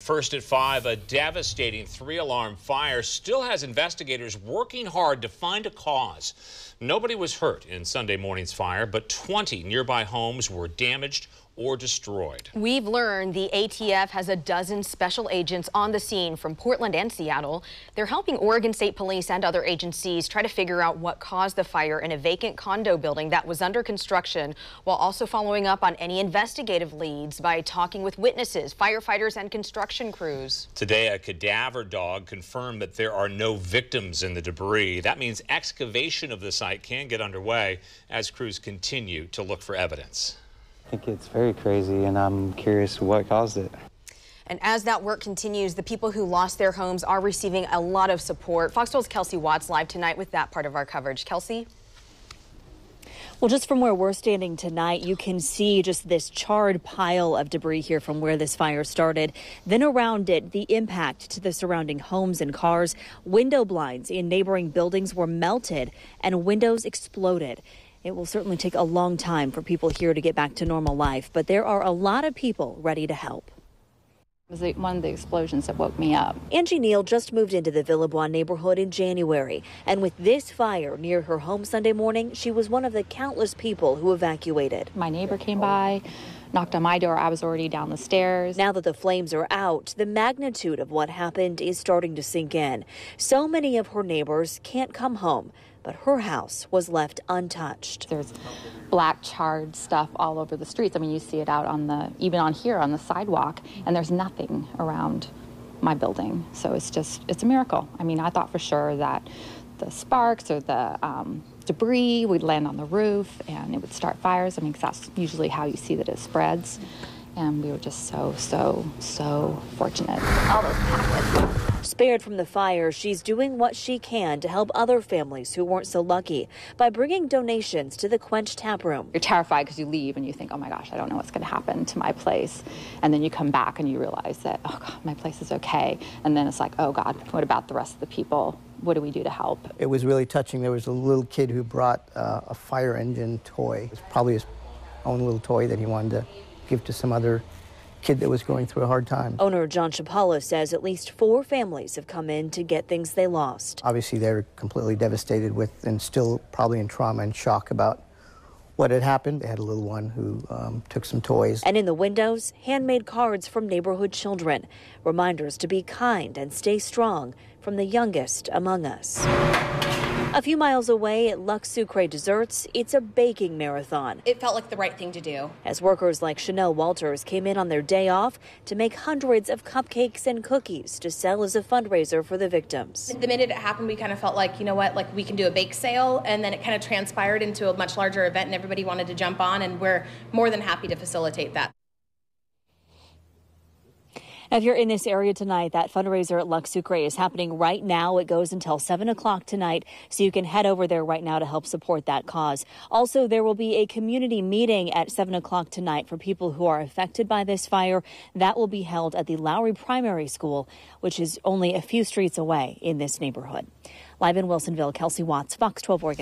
First at 5, a devastating 3-alarm fire still has investigators working hard to find a cause. Nobody was hurt in Sunday morning's fire, but 20 nearby homes were damaged or destroyed. We've learned the ATF has a dozen special agents on the scene from Portland and Seattle. They're helping Oregon State Police and other agencies try to figure out what caused the fire in a vacant condo building that was under construction, while also following up on any investigative leads by talking with witnesses, firefighters, and construction crews. Today, a cadaver dog confirmed that there are no victims in the debris. That means excavation of the site can get underway as crews continue to look for evidence. I think it's very crazy, and I'm curious what caused it. And as that work continues, the people who lost their homes are receiving a lot of support. Fox 12's Kelsey Watts live tonight with that part of our coverage. Kelsey? Well, just from where we're standing tonight, you can see just this charred pile of debris here from where this fire started. Then around it, the impact to the surrounding homes and cars. Window blinds in neighboring buildings were melted and windows exploded. It will certainly take a long time for people here to get back to normal life, but there are a lot of people ready to help. It was one of the explosions that woke me up. Angie Neal just moved into the Villebois neighborhood in January, and with this fire near her home Sunday morning, she was one of the countless people who evacuated. My neighbor came by, knocked on my door. I was already down the stairs. Now that the flames are out, the magnitude of what happened is starting to sink in. So many of her neighbors can't come home, but her house was left untouched. There's black charred stuff all over the streets. I mean, you see it out even on here on the sidewalk, and there's nothing around my building. So it's a miracle. I mean, I thought for sure that the sparks or the debris would land on the roof and it would start fires. I mean, 'cause that's usually how you see that it spreads. And we were just so fortunate. All those packets. Spared from the fire, she's doing what she can to help other families who weren't so lucky by bringing donations to the Quench Tap Room. You're terrified because you leave and you think, oh my gosh, I don't know what's going to happen to my place. And then you come back and you realize that, oh God, my place is okay. And then it's like, oh God, what about the rest of the people? What do we do to help? It was really touching. There was a little kid who brought a fire engine toy. It was probably his own little toy that he wanted to give to some other kid that was going through a hard time. Owner John Chapala says at least 4 families have come in to get things they lost. Obviously, they're completely devastated with and still probably in trauma and shock about what had happened. They had a little one who took some toys. And in the windows, handmade cards from neighborhood children. Reminders to be kind and stay strong from the youngest among us. A few miles away at Luxe Sucre Desserts, it's a baking marathon. It felt like the right thing to do. As workers like Chanel Walters came in on their day off to make hundreds of cupcakes and cookies to sell as a fundraiser for the victims. The minute it happened, we kind of felt like, you know what, like we can do a bake sale, and then it kind of transpired into a much larger event and everybody wanted to jump on, and we're more than happy to facilitate that. If you're in this area tonight, that fundraiser at Luxe Sucre is happening right now. It goes until 7 o'clock tonight, so you can head over there right now to help support that cause. Also, there will be a community meeting at 7 o'clock tonight for people who are affected by this fire. That will be held at the Lowry Primary School, which is only a few streets away in this neighborhood. Live in Wilsonville, Kelsey Watts, Fox 12 Oregon.